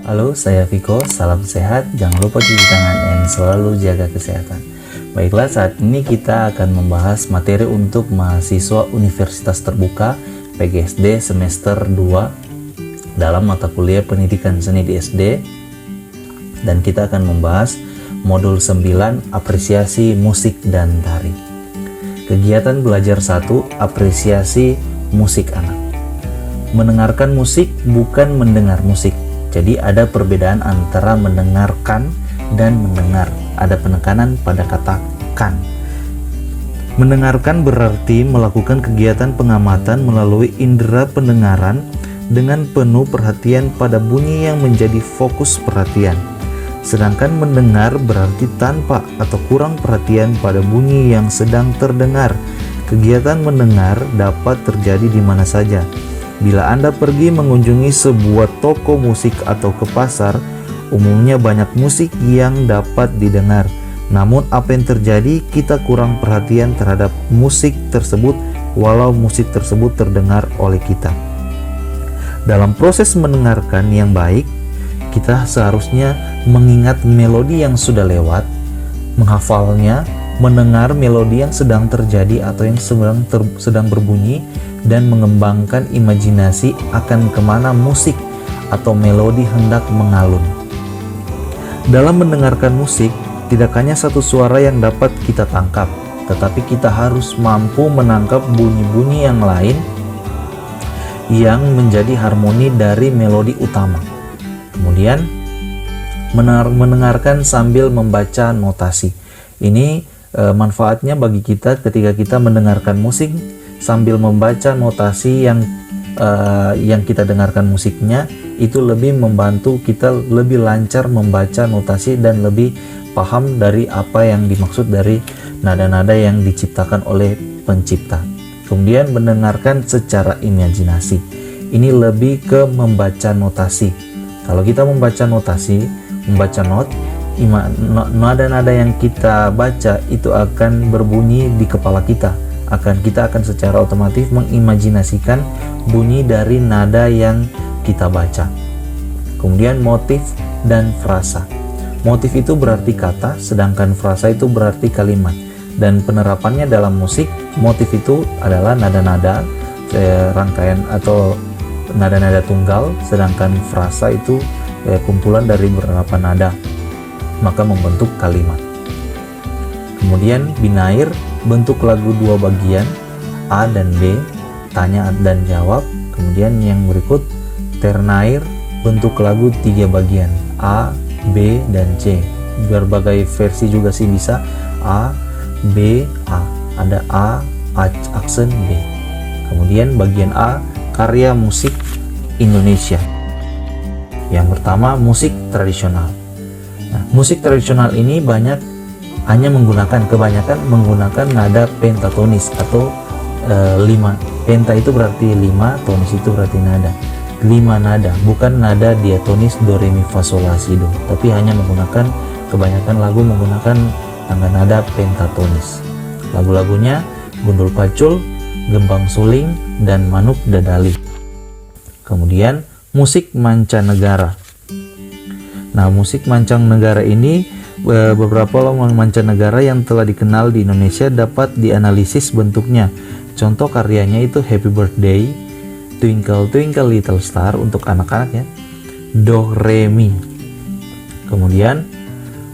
Halo, saya Viko, salam sehat, jangan lupa cuci tangan dan selalu jaga kesehatan. Baiklah, saat ini kita akan membahas materi untuk mahasiswa Universitas Terbuka PGSD semester 2 dalam mata kuliah Pendidikan Seni di SD, dan kita akan membahas modul 9 Apresiasi Musik dan Tari. Kegiatan belajar 1, Apresiasi Musik Anak. Mendengarkan musik bukan mendengar musik. Jadi ada perbedaan antara mendengarkan dan mendengar. Ada penekanan pada kata kan. Mendengarkan berarti melakukan kegiatan pengamatan melalui indera pendengaran dengan penuh perhatian pada bunyi yang menjadi fokus perhatian. Sedangkan mendengar berarti tanpa atau kurang perhatian pada bunyi yang sedang terdengar. Kegiatan mendengar dapat terjadi di mana saja. Bila Anda pergi mengunjungi sebuah toko musik atau ke pasar, umumnya banyak musik yang dapat didengar. Namun apa yang terjadi, kita kurang perhatian terhadap musik tersebut walau musik tersebut terdengar oleh kita. Dalam proses mendengarkan yang baik, kita seharusnya mengingat melodi yang sudah lewat, menghafalnya, mendengar melodi yang sedang terjadi atau yang sedang berbunyi, dan mengembangkan imajinasi akan kemana musik atau melodi hendak mengalun. Dalam mendengarkan musik, tidak hanya satu suara yang dapat kita tangkap, tetapi kita harus mampu menangkap bunyi-bunyi yang lain yang menjadi harmoni dari melodi utama. Kemudian, mendengarkan sambil membaca notasi. Ini manfaatnya bagi kita ketika kita mendengarkan musik sambil membaca notasi yang kita dengarkan musiknya, itu lebih membantu kita lebih lancar membaca notasi dan lebih paham dari apa yang dimaksud dari nada-nada yang diciptakan oleh pencipta. Kemudian mendengarkan secara imajinasi. Ini lebih ke membaca notasi. Kalau kita membaca notasi, membaca nada-nada yang kita baca itu akan berbunyi di kepala kita. Kita akan secara otomatis mengimajinasikan bunyi dari nada yang kita baca. Kemudian motif dan frasa. Motif itu berarti kata, sedangkan frasa itu berarti kalimat. Dan penerapannya dalam musik, motif itu adalah nada-nada rangkaian atau nada-nada tunggal, sedangkan frasa itu kumpulan dari beberapa nada, maka membentuk kalimat. Kemudian binair, bentuk lagu dua bagian, A dan B, tanya dan jawab. Kemudian yang berikut ternair, bentuk lagu tiga bagian, A, B, dan C. Berbagai versi juga sih bisa, A, B, A. Ada A, aksen B. Kemudian bagian A, karya musik Indonesia. Yang pertama, musik tradisional. Nah, musik tradisional ini kebanyakan menggunakan nada pentatonis atau 5. Penta itu berarti 5, tonis itu berarti nada. 5 nada, bukan nada diatonis do re mi fa sol la si do, tapi hanya kebanyakan lagu menggunakan nada pentatonis. Lagu-lagunya Gundul Pacul, Gembang Suling, dan Manuk Dadali. Kemudian musik mancanegara. Nah, musik mancanegara ini beberapa mancanegara yang telah dikenal di Indonesia dapat dianalisis bentuknya. Contoh karyanya itu Happy Birthday, Twinkle Twinkle Little Star untuk anak-anak ya, Do Re Mi. Kemudian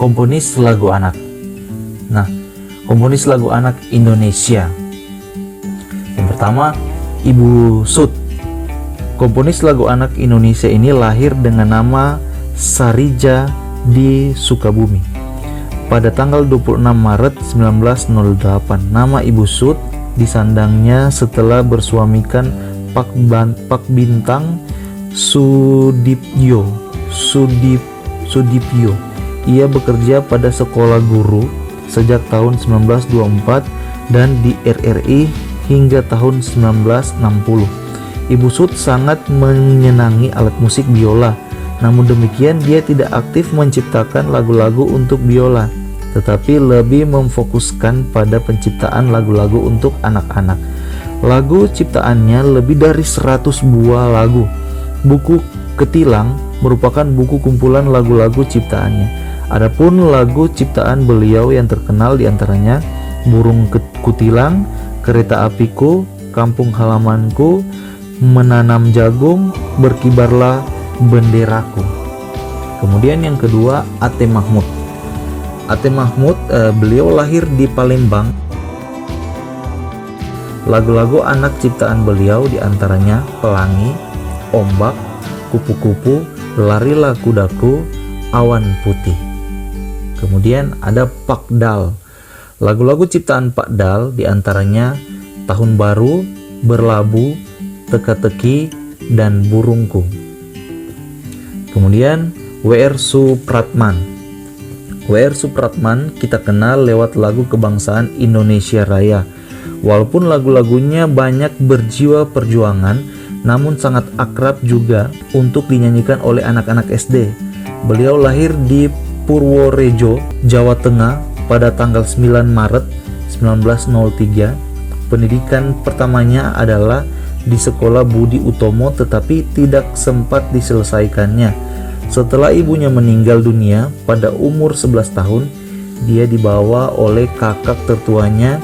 komponis lagu anak. Nah, komponis lagu anak Indonesia. Yang pertama, Ibu Sud. Komponis lagu anak Indonesia ini lahir dengan nama Sarija di Sukabumi pada tanggal 26 Maret 1908. Nama Ibu Sud disandangnya setelah bersuamikan Pak Bintang Sudipyo. Ia bekerja pada sekolah guru sejak tahun 1924 dan di RRI hingga tahun 1960. Ibu Sud sangat menyenangi alat musik biola. Namun demikian dia tidak aktif menciptakan lagu-lagu untuk biola, tetapi lebih memfokuskan pada penciptaan lagu-lagu untuk anak-anak. Lagu ciptaannya lebih dari 100 buah lagu. Buku Ketilang merupakan buku kumpulan lagu-lagu ciptaannya. Adapun lagu ciptaan beliau yang terkenal diantaranya Burung Kutilang, Kereta Apiku, Kampung Halamanku, Menanam Jagung, Berkibarlah Benderaku. Kemudian yang kedua, Ate Mahmud. Ate Mahmud beliau lahir di Palembang. Lagu-lagu anak ciptaan beliau diantaranya Pelangi, Ombak, Kupu-kupu, Larilah Kudaku, Awan Putih. Kemudian ada Pak Dal. Lagu-lagu ciptaan Pak Dal diantaranya Tahun Baru, Berlabuh, Teka-teki, dan Burungku. Kemudian W.R. Supratman. W.R. Supratman kita kenal lewat lagu kebangsaan Indonesia Raya. Walaupun lagu-lagunya banyak berjiwa perjuangan, namun sangat akrab juga untuk dinyanyikan oleh anak-anak SD. Beliau lahir di Purworejo, Jawa Tengah pada tanggal 9 Maret 1903. Pendidikan pertamanya adalah di Sekolah Budi Utomo, tetapi tidak sempat diselesaikannya. Setelah ibunya meninggal dunia pada umur 11 tahun, dia dibawa oleh kakak tertuanya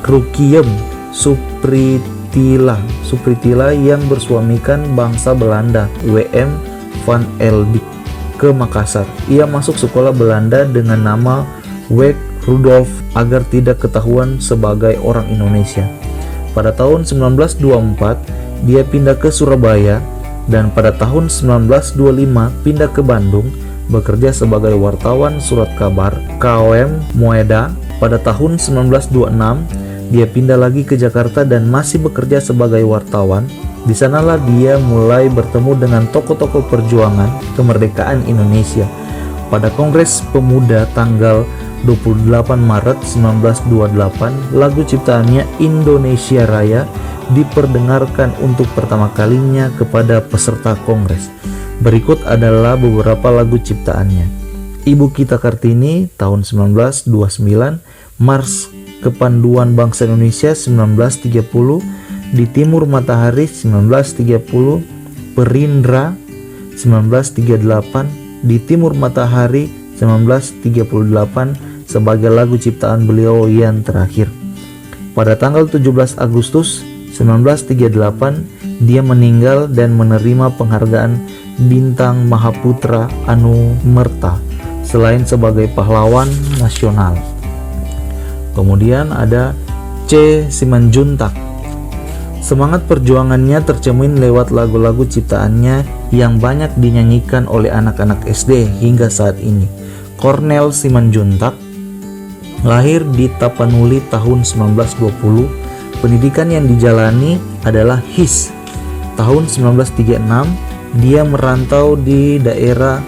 Rukiem Supritila yang bersuamikan bangsa Belanda, W.M. van Eldik, ke Makassar. Ia masuk sekolah Belanda dengan nama Weg Rudolf agar tidak ketahuan sebagai orang Indonesia. Pada tahun 1924 dia pindah ke Surabaya, dan pada tahun 1925 pindah ke Bandung bekerja sebagai wartawan surat kabar KOM Moeda. Pada tahun 1926 dia pindah lagi ke Jakarta dan masih bekerja sebagai wartawan. Di sanalah dia mulai bertemu dengan tokoh-tokoh perjuangan kemerdekaan Indonesia. Pada Kongres Pemuda tanggal 28 Maret 1928, lagu ciptaannya Indonesia Raya diperdengarkan untuk pertama kalinya kepada peserta Kongres. Berikut adalah beberapa lagu ciptaannya. Ibu Kita Kartini tahun 1929, Mars Kepanduan Bangsa Indonesia 1930, Di Timur Matahari 1930, Perindra 1938, Di Timur Matahari 1938 sebagai lagu ciptaan beliau yang terakhir. Pada tanggal 17 Agustus 1938 dia meninggal dan menerima penghargaan Bintang Mahaputra Anumerta selain sebagai pahlawan nasional. Kemudian ada C. Simanjuntak. Semangat perjuangannya tercermin lewat lagu-lagu ciptaannya yang banyak dinyanyikan oleh anak-anak SD hingga saat ini. Cornel Simanjuntak lahir di Tapanuli tahun 1920. Pendidikan yang dijalani adalah HIS. Tahun 1936 dia merantau di daerah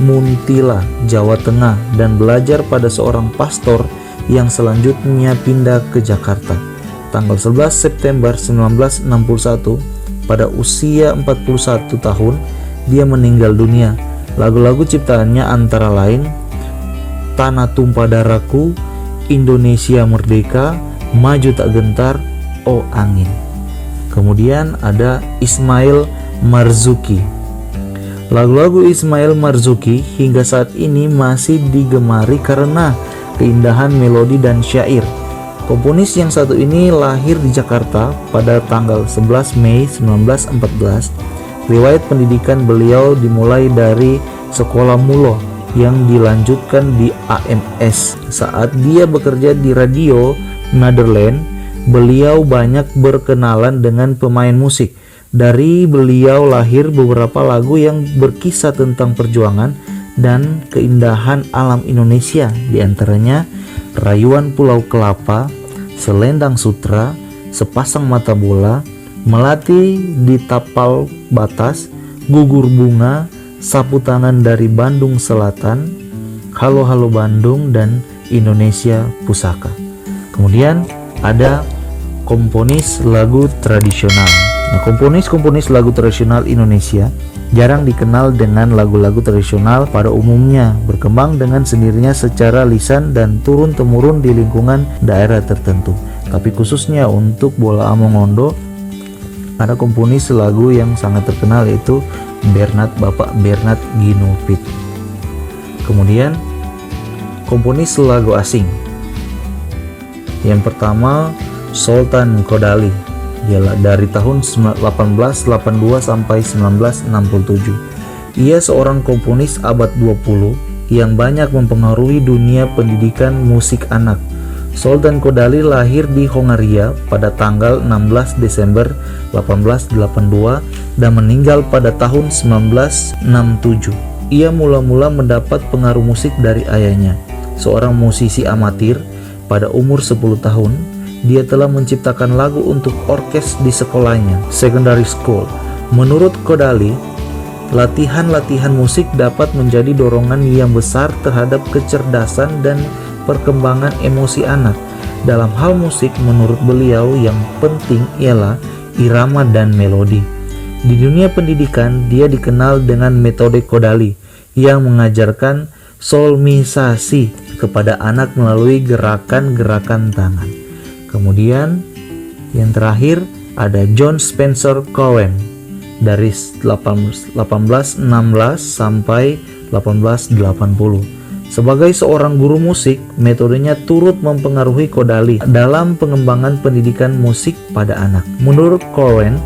Muntila, Jawa Tengah dan belajar pada seorang pastor yang selanjutnya pindah ke Jakarta. Tanggal 11 September 1961 pada usia 41 tahun dia meninggal dunia. Lagu-lagu ciptaannya antara lain Tanah Tumpah Darahku, Indonesia Merdeka, Maju Tak Gentar, Oh Angin. Kemudian ada Ismail Marzuki. Lagu-lagu Ismail Marzuki hingga saat ini masih digemari karena keindahan melodi dan syair. Komponis yang satu ini lahir di Jakarta pada tanggal 11 Mei 1914. Riwayat pendidikan beliau dimulai dari sekolah Mulo yang dilanjutkan di AMS. Saat dia bekerja di radio Nederland, beliau banyak berkenalan dengan pemain musik. Dari beliau lahir beberapa lagu yang berkisah tentang perjuangan dan keindahan alam Indonesia, diantaranya Rayuan Pulau Kelapa, Selendang Sutra, Sepasang Mata Bola, Melati di Tapal Batas, Gugur Bunga, Sapu Tangan dari Bandung Selatan, Halo Halo Bandung, dan Indonesia Pusaka. Kemudian ada komponis lagu tradisional. Nah, komponis lagu tradisional Indonesia jarang dikenal dengan lagu-lagu tradisional pada umumnya, berkembang dengan sendirinya secara lisan dan turun-temurun di lingkungan daerah tertentu. Tapi khususnya untuk Bola Amongondo, ada komponis lagu yang sangat terkenal, yaitu Bapak Bernard Ginupit. Kemudian komponis lagu asing. Yang pertama, Sultan Kodali, ialah dari tahun 1882 sampai 1967. Ia seorang komponis abad 20 yang banyak mempengaruhi dunia pendidikan musik anak. Sultan Kodali lahir di Hongaria pada tanggal 16 Desember 1882 dan meninggal pada tahun 1967. Ia mula-mula mendapat pengaruh musik dari ayahnya, seorang musisi amatir. Pada umur 10 tahun, dia telah menciptakan lagu untuk orkes di sekolahnya, secondary school. Menurut Kodali, latihan-latihan musik dapat menjadi dorongan yang besar terhadap kecerdasan dan perkembangan emosi anak. Dalam hal musik, menurut beliau yang penting ialah irama dan melodi. Di dunia pendidikan, dia dikenal dengan metode Kodali yang mengajarkan solmisasi kepada anak melalui gerakan-gerakan tangan. Kemudian yang terakhir ada John Spencer Cohen dari 1816 sampai 1880. Sebagai seorang guru musik, metodenya turut mempengaruhi Kodali dalam pengembangan pendidikan musik pada anak. Menurut Cohen,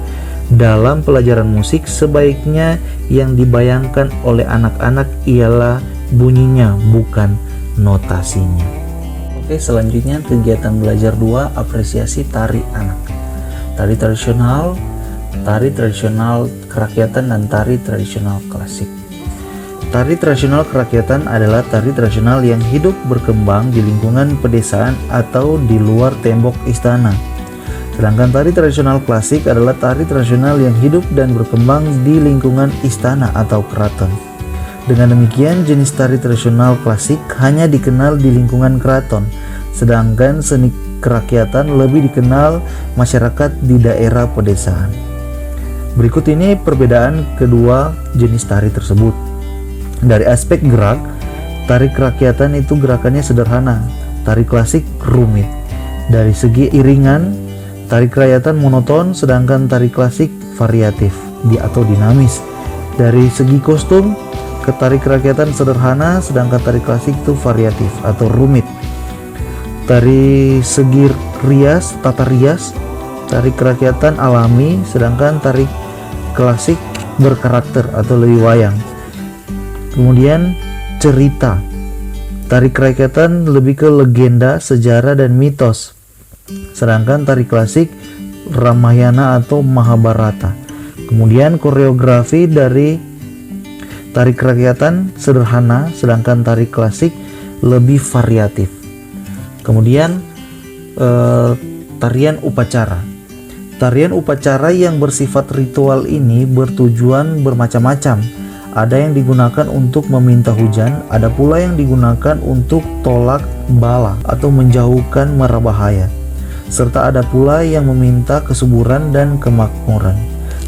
dalam pelajaran musik sebaiknya yang dibayangkan oleh anak-anak ialah bunyinya, bukan notasinya. Oke, selanjutnya kegiatan belajar 2, apresiasi tari anak. Tari tradisional kerakyatan dan tari tradisional klasik. Tari tradisional kerakyatan adalah tari tradisional yang hidup berkembang di lingkungan pedesaan atau di luar tembok istana. Sedangkan tari tradisional klasik adalah tari tradisional yang hidup dan berkembang di lingkungan istana atau keraton. Dengan demikian, jenis tari tradisional klasik hanya dikenal di lingkungan keraton, sedangkan seni kerakyatan lebih dikenal masyarakat di daerah pedesaan. Berikut ini perbedaan kedua jenis tari tersebut. Dari aspek gerak, tari kerakyatan itu gerakannya sederhana, tari klasik rumit. Dari segi iringan, tari kerakyatan monoton, sedangkan tari klasik variatif atau dinamis. Dari segi kostum, tari kerakyatan sederhana, sedangkan tari klasik itu variatif atau rumit. Dari segi rias, tata rias, tari kerakyatan alami, sedangkan tari klasik berkarakter atau lebih wayang. Kemudian cerita, tari kerakyatan lebih ke legenda, sejarah, dan mitos, sedangkan tari klasik Ramayana atau Mahabharata. Kemudian koreografi dari tari kerakyatan sederhana, sedangkan tari klasik lebih variatif. Kemudian tarian upacara. Tarian upacara yang bersifat ritual ini bertujuan bermacam-macam. Ada yang digunakan untuk meminta hujan, ada pula yang digunakan untuk tolak bala atau menjauhkan mara bahaya. Serta ada pula yang meminta kesuburan dan kemakmuran.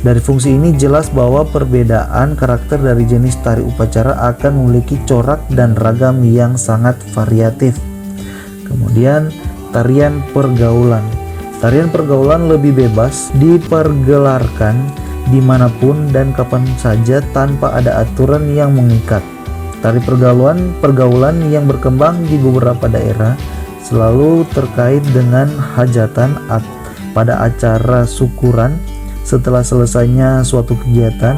Dari fungsi ini jelas bahwa perbedaan karakter dari jenis tari upacara akan memiliki corak dan ragam yang sangat variatif. Kemudian tarian pergaulan. Tarian pergaulan lebih bebas dipergelarkan dimanapun dan kapan saja tanpa ada aturan yang mengikat. Tari pergaulan yang berkembang di beberapa daerah selalu terkait dengan hajatan pada acara syukuran. Setelah selesainya suatu kegiatan,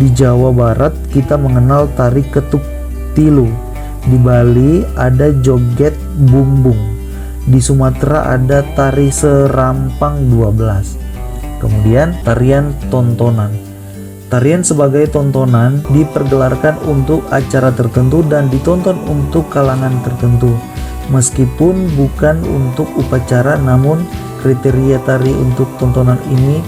di Jawa Barat kita mengenal tari ketuk tilu. Di Bali ada joget bumbung. Di Sumatera ada tari serampang 12. Kemudian tarian tontonan. Tarian sebagai tontonan dipergelarkan untuk acara tertentu dan ditonton untuk kalangan tertentu. Meskipun bukan untuk upacara, namun kriteria tari untuk tontonan ini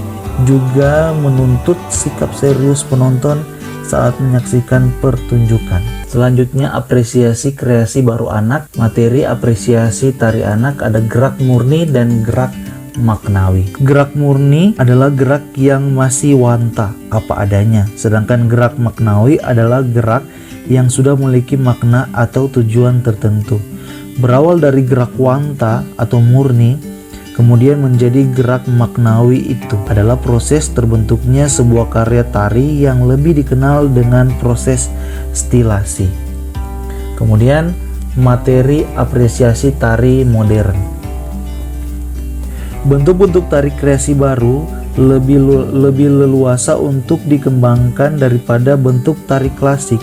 juga menuntut sikap serius penonton saat menyaksikan pertunjukan. Selanjutnya, apresiasi kreasi baru anak. Materi apresiasi tari anak ada gerak murni dan gerak maknawi. Gerak murni adalah gerak yang masih wanta, apa adanya. Sedangkan gerak maknawi adalah gerak yang sudah memiliki makna atau tujuan tertentu. Berawal dari gerak wanta atau murni, kemudian menjadi gerak maknawi, itu adalah proses terbentuknya sebuah karya tari yang lebih dikenal dengan proses stilasi. Kemudian materi apresiasi tari modern. Bentuk-bentuk tari kreasi baru lebih leluasa untuk dikembangkan daripada bentuk tari klasik.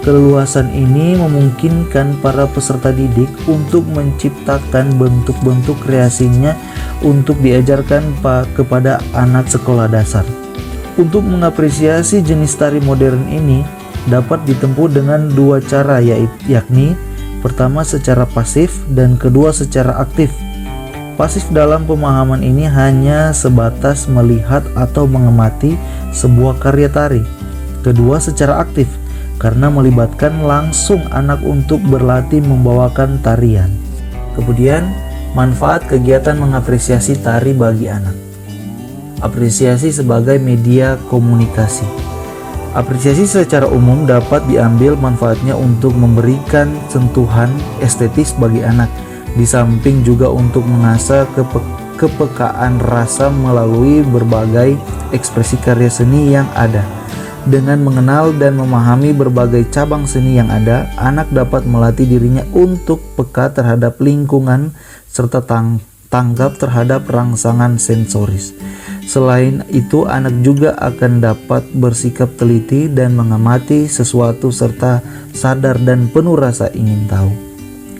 Keleluasan ini memungkinkan para peserta didik untuk menciptakan bentuk-bentuk kreasinya untuk diajarkan kepada anak sekolah dasar. Untuk mengapresiasi jenis tari modern ini dapat ditempuh dengan dua cara, yakni pertama secara pasif dan kedua secara aktif. Pasif dalam pemahaman ini hanya sebatas melihat atau mengamati sebuah karya tari. Kedua secara aktif, karena melibatkan langsung anak untuk berlatih membawakan tarian. Kemudian, manfaat kegiatan mengapresiasi tari bagi anak. Apresiasi sebagai media komunikasi. Apresiasi secara umum dapat diambil manfaatnya untuk memberikan sentuhan estetis bagi anak, di samping juga untuk mengasah kepekaan rasa melalui berbagai ekspresi karya seni yang ada. Dengan mengenal dan memahami berbagai cabang seni yang ada, anak dapat melatih dirinya untuk peka terhadap lingkungan serta tanggap terhadap rangsangan sensoris. Selain itu, anak juga akan dapat bersikap teliti dan mengamati sesuatu serta sadar dan penuh rasa ingin tahu.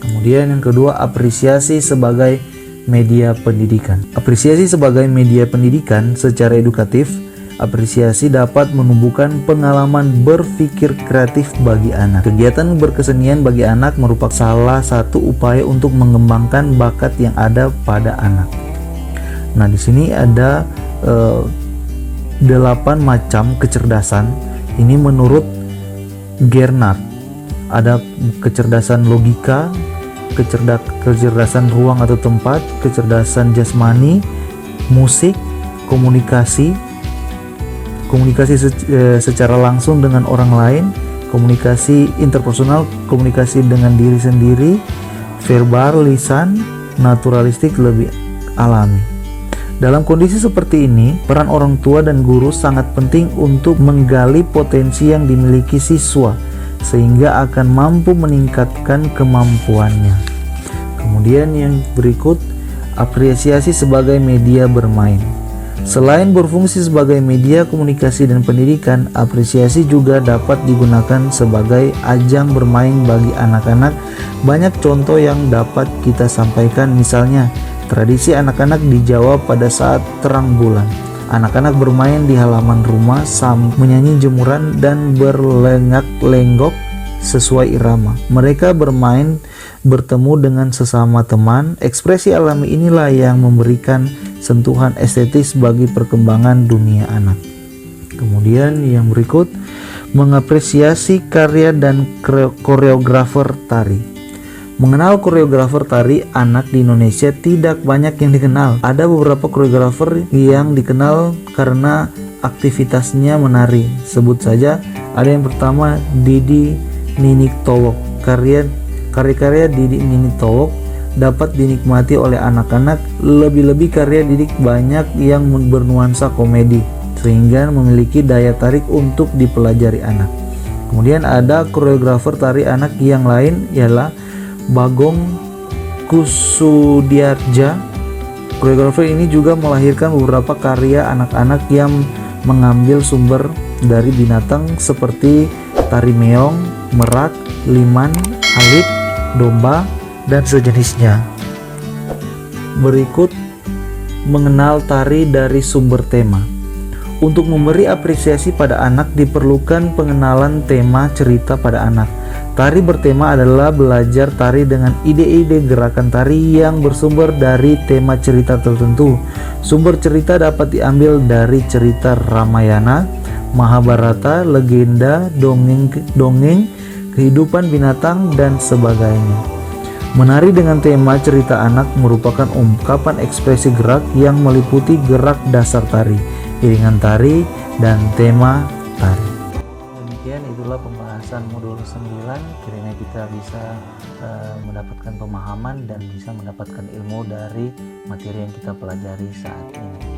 Kemudian yang kedua, apresiasi sebagai media pendidikan. Apresiasi sebagai media pendidikan secara edukatif. Apresiasi dapat menumbuhkan pengalaman berpikir kreatif bagi anak. Kegiatan berkesenian bagi anak merupakan salah satu upaya untuk mengembangkan bakat yang ada pada anak. Nah, di sini ada 8 macam kecerdasan. Ini menurut Gernard. Ada kecerdasan logika, kecerdasan ruang atau tempat, kecerdasan jasmani, musik, komunikasi secara langsung dengan orang lain, komunikasi interpersonal, komunikasi dengan diri sendiri, verbal, lisan, naturalistik, lebih alami. Dalam kondisi seperti ini, peran orang tua dan guru sangat penting untuk menggali potensi yang dimiliki siswa sehingga akan mampu meningkatkan kemampuannya. Kemudian yang berikut, apresiasi sebagai media bermain. Selain berfungsi sebagai media komunikasi dan pendidikan, apresiasi juga dapat digunakan sebagai ajang bermain bagi anak-anak. Banyak contoh yang dapat kita sampaikan, misalnya tradisi anak-anak di Jawa pada saat terang bulan. Anak-anak bermain di halaman rumah menyanyi jemuran dan berlenggak-lenggok sesuai irama. Mereka bermain bertemu dengan sesama teman. Ekspresi alami inilah yang memberikan sentuhan estetis bagi perkembangan dunia anak. Kemudian yang berikut, mengapresiasi karya dan koreografer tari. Mengenal koreografer tari anak di Indonesia tidak banyak yang dikenal. Ada beberapa koreografer yang dikenal karena aktivitasnya menari. Sebut saja, ada yang pertama Didi Ninik Towok. Karya-karya Didi Ninik Towok dapat dinikmati oleh anak-anak, lebih-lebih karya Didik banyak yang bernuansa komedi sehingga memiliki daya tarik untuk dipelajari anak. Kemudian ada koreografer tari anak yang lain ialah Bagong Kusudiarja. Koreografer ini juga melahirkan beberapa karya anak-anak yang mengambil sumber dari binatang seperti tari meong, merak, liman, alit, domba, dan sejenisnya. Berikut, mengenal tari dari sumber tema. Untuk memberi apresiasi pada anak diperlukan pengenalan tema cerita pada anak. Tari bertema adalah belajar tari dengan ide-ide gerakan tari yang bersumber dari tema cerita tertentu. Sumber cerita dapat diambil dari cerita Ramayana, Mahabharata, legenda, dongeng, kehidupan binatang, dan sebagainya. Menari dengan tema cerita anak merupakan ungkapan ekspresi gerak yang meliputi gerak dasar tari, iringan tari, dan tema tari. Demikian itulah pembahasan modul 9. Kiranya kita bisa mendapatkan pemahaman dan bisa mendapatkan ilmu dari materi yang kita pelajari saat ini.